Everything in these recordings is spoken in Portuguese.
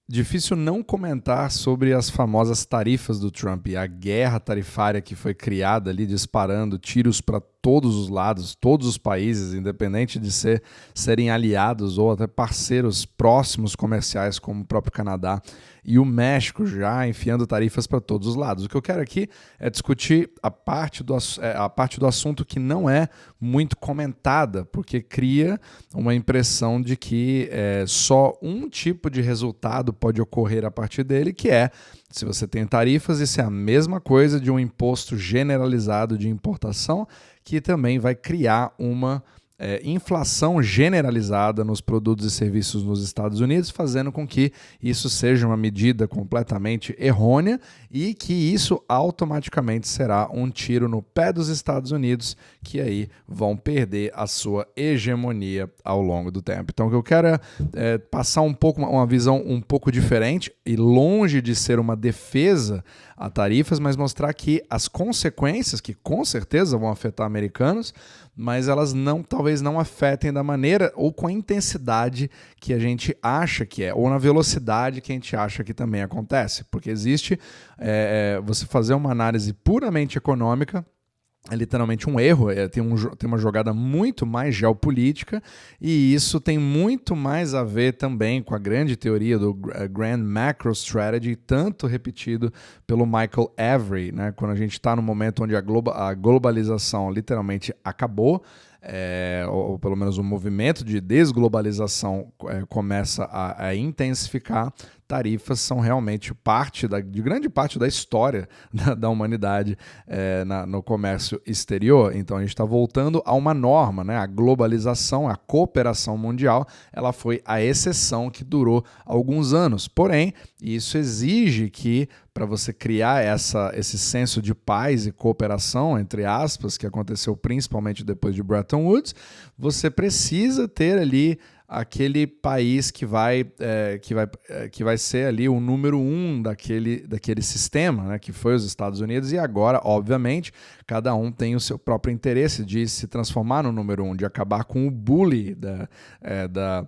difícil não comentar sobre as famosas tarifas do Trump e a guerra tarifária que foi criada ali, disparando tiros para todos os lados, todos os países, independente de serem aliados ou até parceiros próximos comerciais, como o próprio Canadá e o México, já enfiando tarifas para todos os lados. O que eu quero aqui é discutir a parte do assunto que não é muito comentada, porque cria uma impressão de que só um tipo de resultado pode ocorrer a partir dele, que é, se você tem tarifas, isso é a mesma coisa de um imposto generalizado de importação, que também vai criar uma inflação generalizada nos produtos e serviços nos Estados Unidos, fazendo com que isso seja uma medida completamente errônea e que isso automaticamente será um tiro no pé dos Estados Unidos, que aí vão perder a sua hegemonia ao longo do tempo. Então o que eu quero é passar uma visão um pouco diferente e longe de ser uma defesa a tarifas, mas mostrar que as consequências, que com certeza vão afetar americanos, mas elas talvez não afetem da maneira ou com a intensidade que a gente acha que é, ou na velocidade que a gente acha que também acontece. Porque existe você fazer uma análise puramente econômica, é literalmente um erro, tem uma jogada muito mais geopolítica, e isso tem muito mais a ver também com a grande teoria do Grand Macro Strategy, tanto repetido pelo Michael Avery, né? Quando a gente está no momento onde a globalização literalmente acabou, ou pelo menos o movimento de desglobalização começa a intensificar, tarifas são realmente de grande parte da história da humanidade no comércio exterior. Então a gente está voltando a uma norma, né? A globalização, a cooperação mundial, ela foi a exceção que durou alguns anos. Porém, isso exige que, para você criar esse senso de paz e cooperação, entre aspas, que aconteceu principalmente depois de Bretton Woods, você precisa ter ali aquele país que vai ser ali o número um daquele sistema, né, que foi os Estados Unidos, e agora, obviamente, cada um tem o seu próprio interesse de se transformar no número um, de acabar com o bully da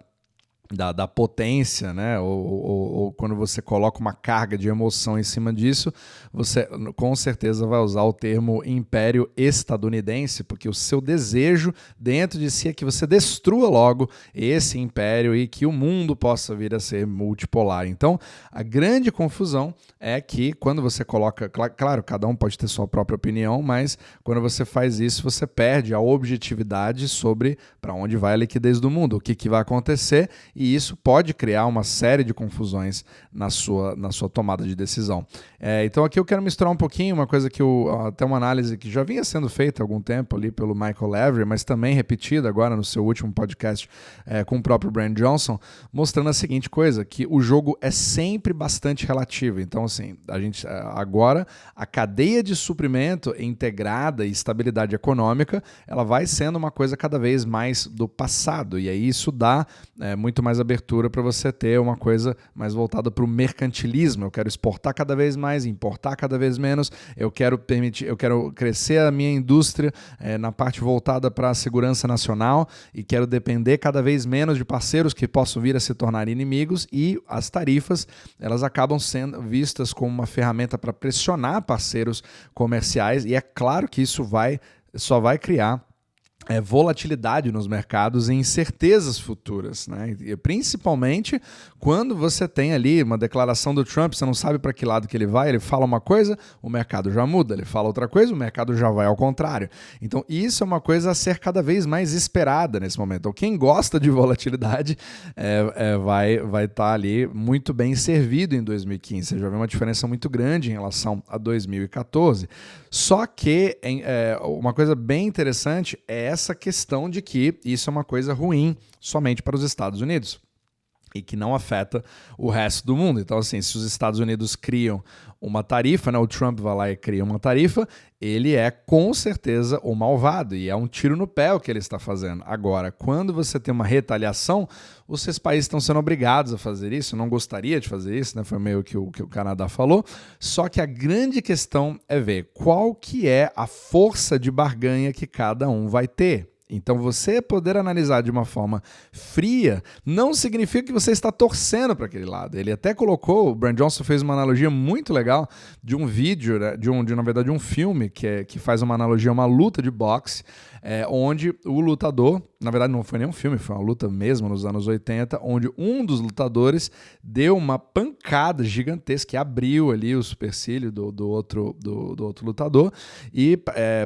potência, né? Ou quando você coloca uma carga de emoção em cima disso, você com certeza vai usar o termo império estadunidense, porque o seu desejo dentro de si é que você destrua logo esse império e que o mundo possa vir a ser multipolar. Então, a grande confusão é que quando você coloca, claro, cada um pode ter sua própria opinião, mas quando você faz isso, você perde a objetividade sobre para onde vai a liquidez do mundo, o que vai acontecer, e isso pode criar uma série de confusões na sua tomada de decisão. Então aqui eu quero misturar um pouquinho uma coisa que até uma análise que já vinha sendo feita há algum tempo ali pelo Michael Avery, mas também repetida agora no seu último podcast com o próprio Brand Johnson, mostrando a seguinte coisa, que o jogo é sempre bastante relativo. Então assim, agora a cadeia de suprimento integrada e estabilidade econômica, ela vai sendo uma coisa cada vez mais do passado, e aí isso dá muito mais abertura para você ter uma coisa mais voltada para o mercantilismo. Eu quero exportar cada vez mais, importar cada vez menos, eu quero crescer a minha indústria na parte voltada para a segurança nacional e quero depender cada vez menos de parceiros que possam vir a se tornar inimigos, e as tarifas, elas acabam sendo vistas como uma ferramenta para pressionar parceiros comerciais, e é claro que isso só vai criar volatilidade nos mercados e incertezas futuras, né? E principalmente quando você tem ali uma declaração do Trump, você não sabe para que lado que ele vai, ele fala uma coisa, o mercado já muda, ele fala outra coisa, o mercado já vai ao contrário. Então isso é uma coisa a ser cada vez mais esperada nesse momento. Então quem gosta de volatilidade vai estar ali muito bem servido em 2015. Você já vê uma diferença muito grande em relação a 2014. Só que uma coisa bem interessante é essa questão de que isso é uma coisa ruim somente para os Estados Unidos e que não afeta o resto do mundo. Então, assim, se os Estados Unidos criam uma tarifa, né, o Trump vai lá e cria uma tarifa, ele é com certeza o malvado, e é um tiro no pé o que ele está fazendo. Agora, quando você tem uma retaliação, os seus países estão sendo obrigados a fazer isso, não gostaria de fazer isso, né? Foi meio que o Canadá falou, só que a grande questão é ver qual que é a força de barganha que cada um vai ter. Então, você poder analisar de uma forma fria não significa que você está torcendo para aquele lado. Ele até colocou, o Brand Johnson fez uma analogia muito legal de um vídeo, né, na verdade, de um filme que faz uma analogia a uma luta de boxe, onde o lutador, na verdade não foi nem um filme, foi uma luta mesmo nos anos 80, onde um dos lutadores deu uma pancada gigantesca que abriu ali o supercílio do outro lutador e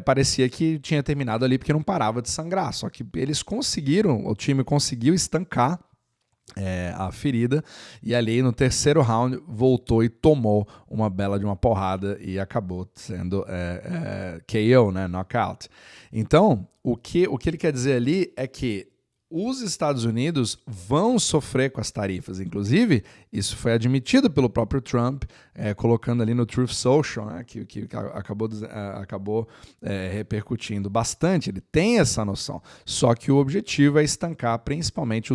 parecia que tinha terminado ali porque não parava de sangrar, só que eles conseguiram, o time conseguiu estancar a ferida, e ali no terceiro round voltou e tomou uma bela de uma porrada e acabou sendo KO, né, knockout. Então, o que ele quer dizer ali é que os Estados Unidos vão sofrer com as tarifas. Inclusive, isso foi admitido pelo próprio Trump, colocando ali no Truth Social, né, que acabou repercutindo bastante. Ele tem essa noção. Só que o objetivo é estancar, principalmente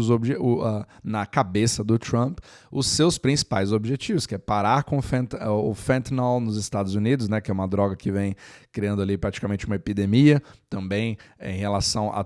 na cabeça do Trump, os seus principais objetivos, que é parar com o fentanyl nos Estados Unidos, né, que é uma droga que vem criando ali praticamente uma epidemia, também em relação a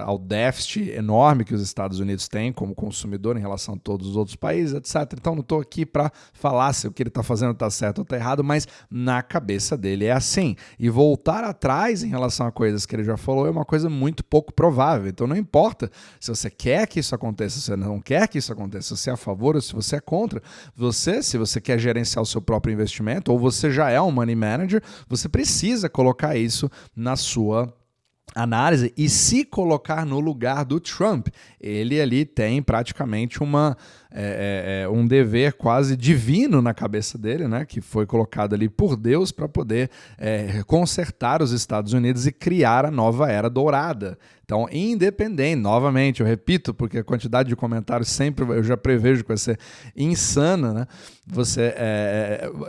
ao déficit enorme que os Estados Unidos têm como consumidor em relação a todos os outros países, etc. Então não estou aqui para falar se o que ele está fazendo está certo ou está errado, mas na cabeça dele é assim. E voltar atrás em relação a coisas que ele já falou é uma coisa muito pouco provável. Então não importa se você quer que isso aconteça, se você não quer que isso aconteça, se você é a favor ou se você é contra. Se você quer gerenciar o seu próprio investimento ou você já é um money manager, você precisa colocar isso na sua análise e se colocar no lugar do Trump. Ele ali tem praticamente um dever quase divino na cabeça dele, né, que foi colocado ali por Deus para poder consertar os Estados Unidos e criar a nova era dourada. Então, independente, novamente, eu repito, porque a quantidade de comentários sempre eu já prevejo que vai ser insana, né?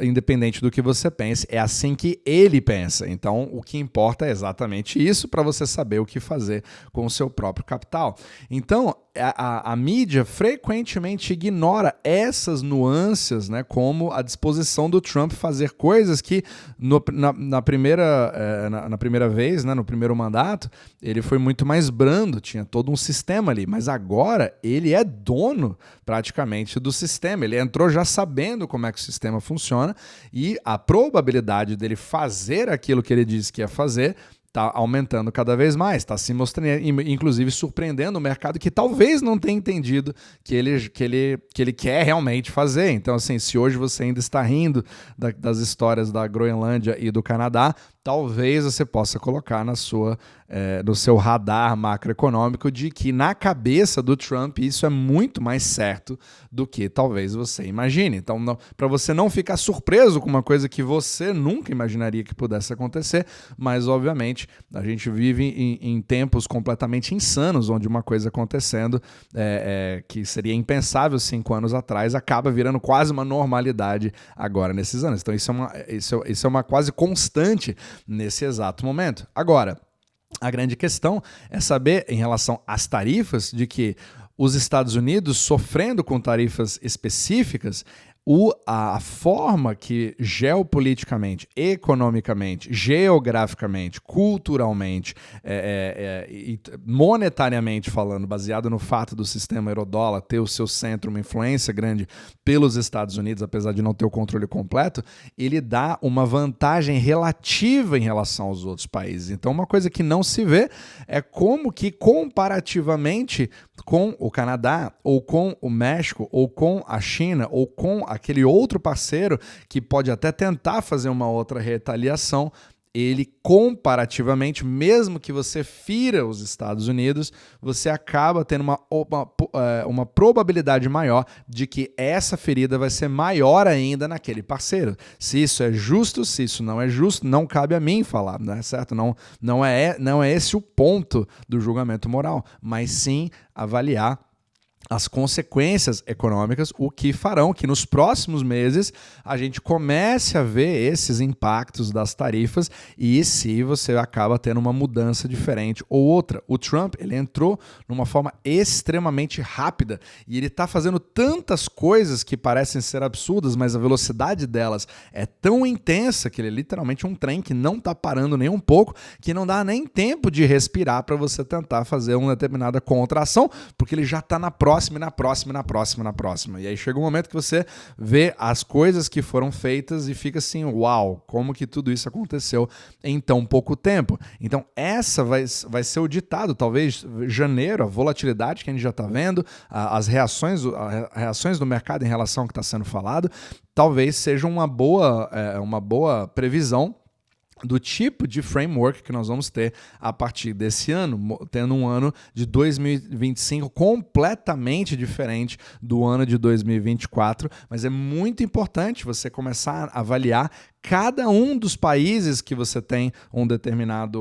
Independente do que você pense, é assim que ele pensa. Então, o que importa é exatamente isso para você saber o que fazer com o seu próprio capital. Então, a mídia frequentemente ignora essas nuances, né, como a disposição do Trump fazer coisas que na primeira vez, né, no primeiro mandato, ele foi muito mais brando, tinha todo um sistema ali, mas agora ele é dono praticamente do sistema, ele entrou já sabendo como é que o sistema funciona e a probabilidade dele fazer aquilo que ele disse que ia fazer está aumentando cada vez mais, está se mostrando, inclusive surpreendendo o mercado que talvez não tenha entendido que ele quer realmente fazer. Então, assim, se hoje você ainda está rindo das histórias da Groenlândia e do Canadá, talvez você possa colocar no seu radar macroeconômico de que na cabeça do Trump isso é muito mais certo do que talvez você imagine. Então, para você não ficar surpreso com uma coisa que você nunca imaginaria que pudesse acontecer, mas obviamente a gente vive em tempos completamente insanos, onde uma coisa acontecendo que seria impensável 5 anos atrás, acaba virando quase uma normalidade agora nesses anos. Então isso é uma quase constante nesse exato momento. Agora, a grande questão é saber, em relação às tarifas, de que os Estados Unidos, sofrendo com tarifas específicas, a forma que geopoliticamente, economicamente, geograficamente, culturalmente e monetariamente falando, baseado no fato do sistema eurodólar ter o seu centro, uma influência grande pelos Estados Unidos, apesar de não ter o controle completo, ele dá uma vantagem relativa em relação aos outros países. Então, uma coisa que não se vê é como que comparativamente com o Canadá, ou com o México, ou com a China, ou com aquele outro parceiro que pode até tentar fazer uma outra retaliação, ele comparativamente, mesmo que você fira os Estados Unidos, você acaba tendo uma probabilidade maior de que essa ferida vai ser maior ainda naquele parceiro. Se isso é justo, se isso não é justo, não cabe a mim falar, né, certo? Não é esse o ponto do julgamento moral, mas sim avaliar as consequências econômicas, o que farão que nos próximos meses a gente comece a ver esses impactos das tarifas e se você acaba tendo uma mudança diferente ou outra. O Trump, ele entrou numa forma extremamente rápida e ele está fazendo tantas coisas que parecem ser absurdas, mas a velocidade delas é tão intensa que ele é literalmente um trem que não está parando nem um pouco, que não dá nem tempo de respirar para você tentar fazer uma determinada contração, porque ele já está na próxima. E aí chega um momento que você vê as coisas que foram feitas e fica assim, uau, como que tudo isso aconteceu em tão pouco tempo. Então essa vai ser o ditado, talvez janeiro, a volatilidade que a gente já está vendo, as reações do mercado em relação ao que está sendo falado, talvez seja uma boa previsão do tipo de framework que nós vamos ter a partir desse ano, tendo um ano de 2025 completamente diferente do ano de 2024, mas é muito importante você começar a avaliar cada um dos países que você tem uma determinada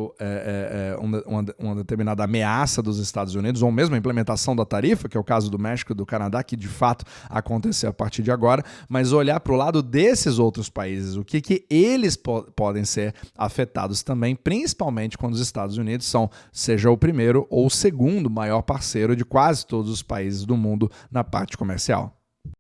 ameaça dos Estados Unidos, ou mesmo a implementação da tarifa, que é o caso do México e do Canadá, que de fato aconteceu a partir de agora, mas olhar para o lado desses outros países, o que eles podem ser afetados também, principalmente quando os Estados Unidos seja o primeiro ou o segundo maior parceiro de quase todos os países do mundo na parte comercial.